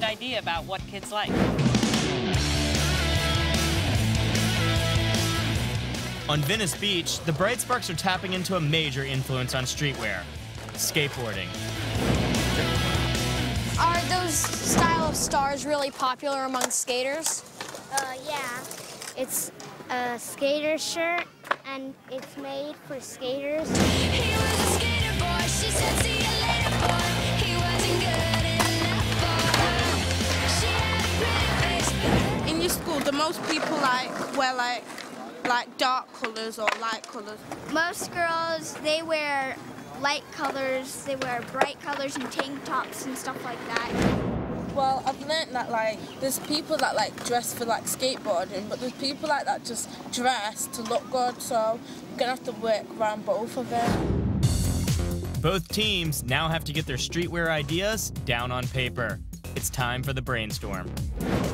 idea about what kids like. On Venice Beach, the Bright Sparks are tapping into a major influence on streetwear: skateboarding. Are those style of stars really popular among skaters? Yeah. It's a skater shirt, and it's made for skaters. He was a skater boy, she said see you later boy. He wasn't good enough for her. She had a pretty face. In your school, do most people wear like dark colours or light colours? Most girls, they wear light colors, they wear bright colors and tank tops and stuff like that. Well, I've learnt that there's people that dress for skateboarding, but there's people that just dress to look good, so I'm gonna have to work around both of them. Both teams now have to get their streetwear ideas down on paper. It's time for the brainstorm.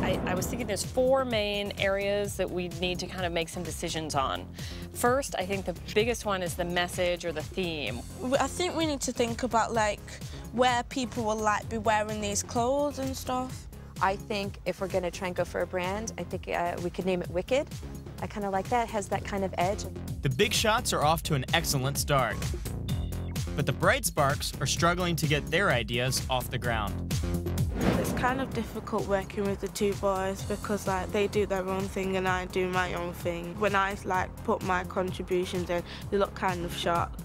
I was thinking there's 4 main areas that we need to kind of make some decisions on. First, I think the biggest one is the message or the theme. I think we need to think about where people will be wearing these clothes and stuff. I think if we're going to try and go for a brand, I think we could name it Wicked. I kind of like that. It has that kind of edge. The Big Shots are off to an excellent start. But the Bright Sparks are struggling to get their ideas off the ground. It's kind of difficult working with the two boys because they do their own thing and I do my own thing. When I put my contributions in, they look kind of sharp.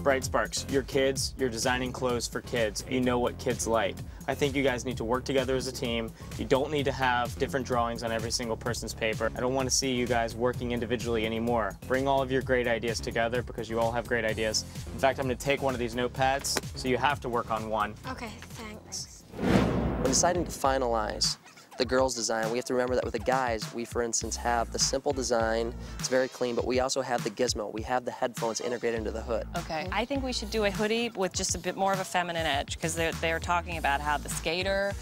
Bright Sparks, you're kids, you're designing clothes for kids. You know what kids like. I think you guys need to work together as a team. You don't need to have different drawings on every single person's paper. I don't want to see you guys working individually anymore. Bring all of your great ideas together because you all have great ideas. In fact, I'm going to take one of these notepads, so you have to work on one. Okay, thanks. When deciding to finalize the girls' design, we have to remember that with the guys, we, for instance, have the simple design. It's very clean, but we also have the gizmo. We have the headphones integrated into the hood. Okay, I think we should do a hoodie with just a bit more of a feminine edge, because they're talking about how the skater,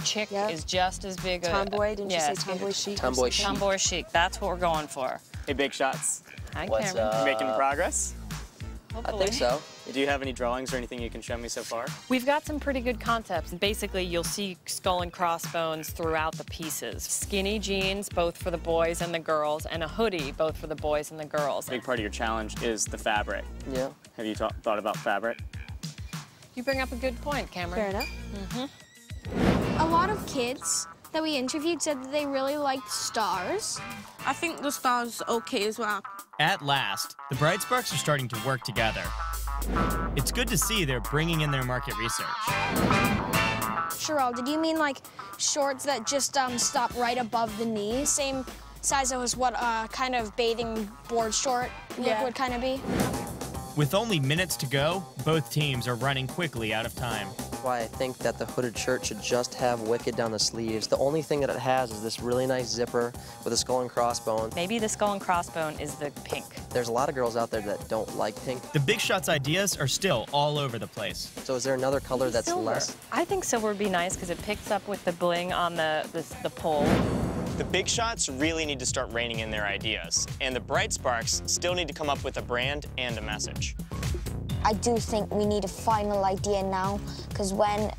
chick is just as big a... Tomboy, didn't you say tomboy chic? Tomboy chic. Tomboy chic, that's what we're going for. Hey, Big Shots. Hi, What's Cameron. up? Making progress? Hopefully. I think so. Do you have any drawings or anything you can show me so far? We've got some pretty good concepts. Basically, you'll see skull and crossbones throughout the pieces. Skinny jeans, both for the boys and the girls, and a hoodie, both for the boys and the girls. A big part of your challenge is the fabric. Yeah. Have you thought about fabric? You bring up a good point, Cameron. Fair enough. A lot of kids that we interviewed said that they really liked stars. I think the stars okay as well. At last, the Bright Sparks are starting to work together. It's good to see they're bringing in their market research. Sherelle, did you mean shorts that just stop right above the knee? Same size as what kind of bathing board short look would kind of be? With only minutes to go, both teams are running quickly out of time. Why I think that the hooded shirt should just have Wicked down the sleeves. The only thing that it has is this really nice zipper with a skull and crossbone. Maybe the skull and crossbone is the pink. There's a lot of girls out there that don't like pink. The Big Shots ideas are still all over the place. So is there another color that's Silver. less? I think silver would be nice because it picks up with the bling on the pole. The Big Shots really need to start reining in their ideas, and the Bright Sparks still need to come up with a brand and a message. I do think we need a final idea now, because when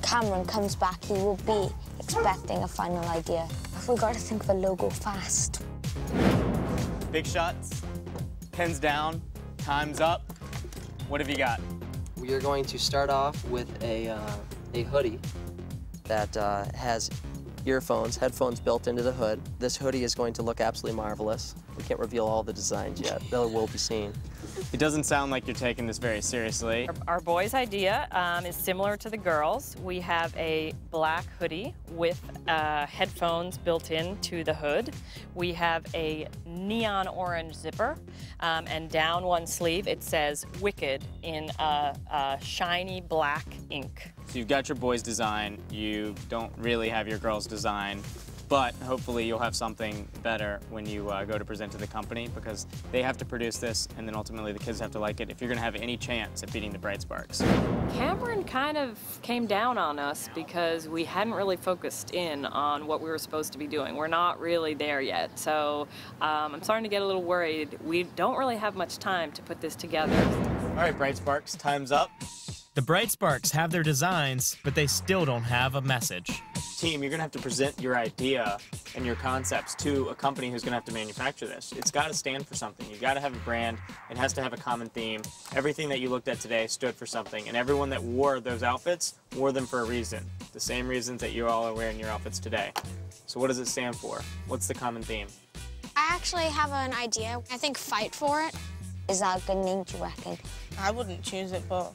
Cameron comes back, he will be expecting a final idea. We've got to think of a logo fast. Big Shots, pens down, time's up. What have you got? We are going to start off with a hoodie that has earphones, headphones built into the hood. This hoodie is going to look absolutely marvelous. We can't reveal all the designs yet. They will be seen. It doesn't sound like you're taking this very seriously. Our boys' idea is similar to the girls. We have a black hoodie with headphones built into the hood. We have a neon orange zipper, and down one sleeve it says Wicked in a shiny black ink. So you've got your boys' design, you don't really have your girls' design, but hopefully you'll have something better when you go to present to the company, because they have to produce this and then ultimately the kids have to like it if you're going to have any chance at beating the Bright Sparks. Cameron kind of came down on us because we hadn't really focused in on what we were supposed to be doing. We're not really there yet, so I'm starting to get a little worried. We don't really have much time to put this together. All right, Bright Sparks, time's up. The Bright Sparks have their designs, but they still don't have a message. Team, you're gonna have to present your idea and your concepts to a company who's gonna have to manufacture this. It's gotta stand for something. You gotta have a brand. It has to have a common theme. Everything that you looked at today stood for something, and everyone that wore those outfits wore them for a reason. The same reasons that you all are wearing your outfits today. So what does it stand for? What's the common theme? I actually have an idea. I think fight for it. Is that a good name, do you reckon? I wouldn't choose it, but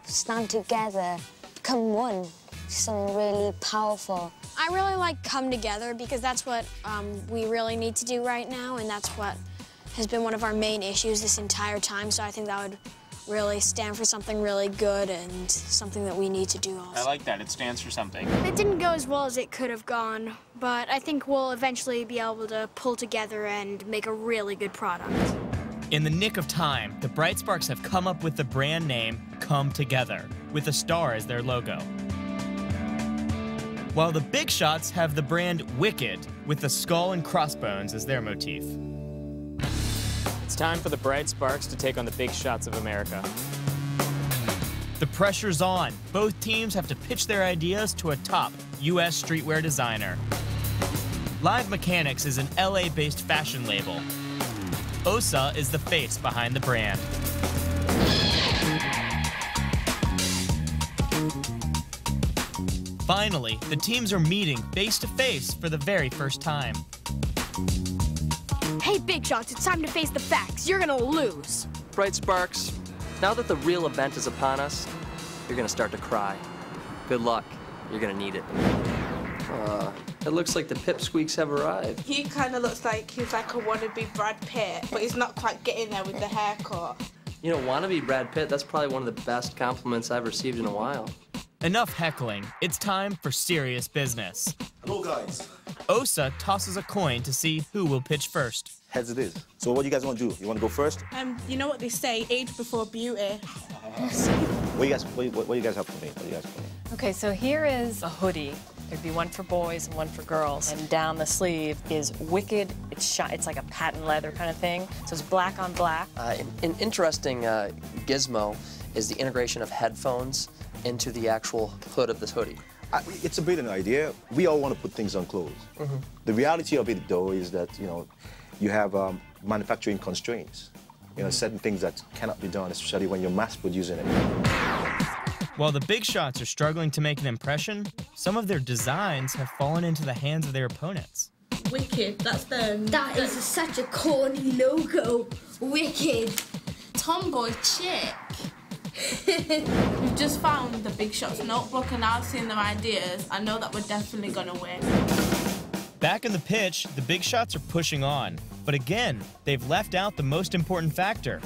Stand together, become one. Something really powerful. I really like come together because that's what we really need to do right now, and that's what has been one of our main issues this entire time. So I think that would really stand for something really good and something that we need to do also. I like that. It stands for something. It didn't go as well as it could have gone, but I think we'll eventually be able to pull together and make a really good product. In the nick of time, the Bright Sparks have come up with the brand name Come Together, with a star as their logo. While the Big Shots have the brand Wicked, with the skull and crossbones as their motif. It's time for the Bright Sparks to take on the Big Shots of America. The pressure's on. Both teams have to pitch their ideas to a top U.S. streetwear designer. Live Mechanics is an LA-based fashion label. OSA is the face behind the brand. Finally, the teams are meeting face to face for the very first time. Hey, Big Shots, it's time to face the facts. You're gonna lose. Bright Sparks, now that the real event is upon us, you're gonna start to cry. Good luck. You're gonna need it. It looks like the Pipsqueaks have arrived. he kind of looks like he's like a wannabe Brad Pitt, but he's not quite getting there with the haircut. You know, wannabe Brad Pitt, that's probably one of the best compliments I've received in a while. Enough heckling. It's time for serious business. Hello, guys. OSA tosses a coin to see who will pitch first. Heads it is. So what do you guys want to do? You want to go first? You know what they say, age before beauty. What do you guys have for me? What do you guys have for me? Okay, so here is a hoodie. There'd be one for boys and one for girls. And down the sleeve is Wicked. It's like a patent leather kind of thing. So it's black on black. An interesting gizmo is the integration of headphones into the actual hood of this hoodie. It's a brilliant idea. We all want to put things on clothes. The reality of it, though, is that, you have manufacturing constraints. Certain things that cannot be done, especially when you're mass producing it. While the Big Shots are struggling to make an impression, some of their designs have fallen into the hands of their opponents. Wicked, that's them. That is such a corny logo. Wicked. Tomboy chick. We've just found the Big Shots notebook and now seeing their ideas, I know that we're definitely gonna win. Back in the pitch, the Big Shots are pushing on. But again, they've left out the most important factor,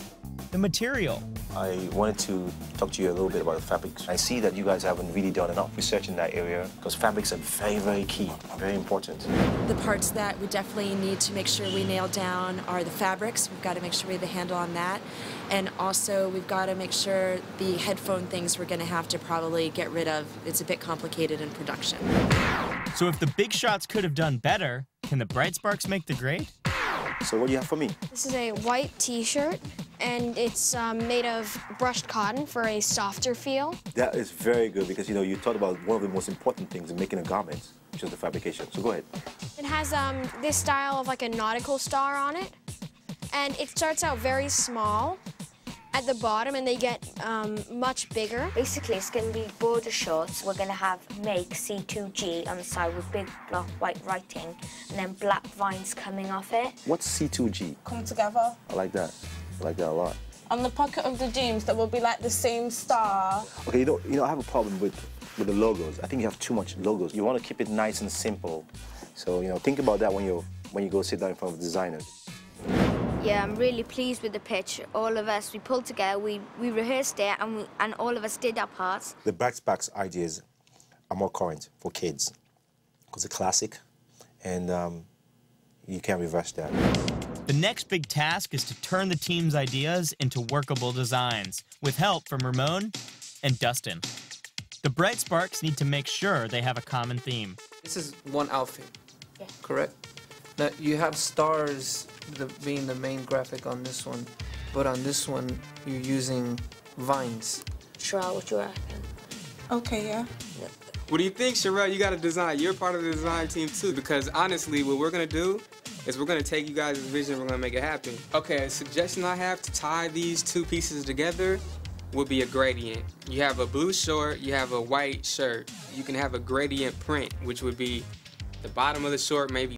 the material. I wanted to talk to you a little bit about the fabrics. I see that you guys haven't really done enough research in that area because fabrics are very, very key, very important. The parts that we definitely need to make sure we nail down are the fabrics. We've got to make sure we have a handle on that. And also, we've got to make sure the headphone things we're going to have to probably get rid of. It's a bit complicated in production. So if the Big Shots could have done better, can the Bright Sparks make the grade? So what do you have for me? This is a white t-shirt, and it's made of brushed cotton for a softer feel. That is very good because, you talked about one of the most important things in making a garment, which is the fabrication. So go ahead. It has this style of like a nautical star on it, and it starts out very small at the bottom, and they get much bigger. Basically, it's going to be border shorts. We're going to have make C2G on the side with big block white writing, and then black vines coming off it. What's C2G? Come together. I like that. I like that a lot. On the pocket of the jeans, that will be like the same star. Okay, I have a problem with the logos. I think you have too much logos. You want to keep it nice and simple. So, think about that when you go sit down in front of designers. Yeah, I'm really pleased with the pitch. All of us, we pulled together, we rehearsed it, and all of us did our parts. The Bright Sparks ideas are more current for kids because they're classic, and you can't reverse that. The next big task is to turn the team's ideas into workable designs, with help from Ramon and Dustin. The Bright Sparks need to make sure they have a common theme. This is one outfit, correct? Now, you have stars being the main graphic on this one, but on this one, you're using vines. Sherelle, what you reckon? Okay, yeah. What do you think, Sherelle? You got to design. You're part of the design team too, because honestly, what we're gonna do is we're gonna take you guys' vision, we're gonna make it happen. Okay, a suggestion I have to tie these two pieces together would be a gradient. You have a blue short, you have a white shirt. You can have a gradient print, which would be the bottom of the short maybe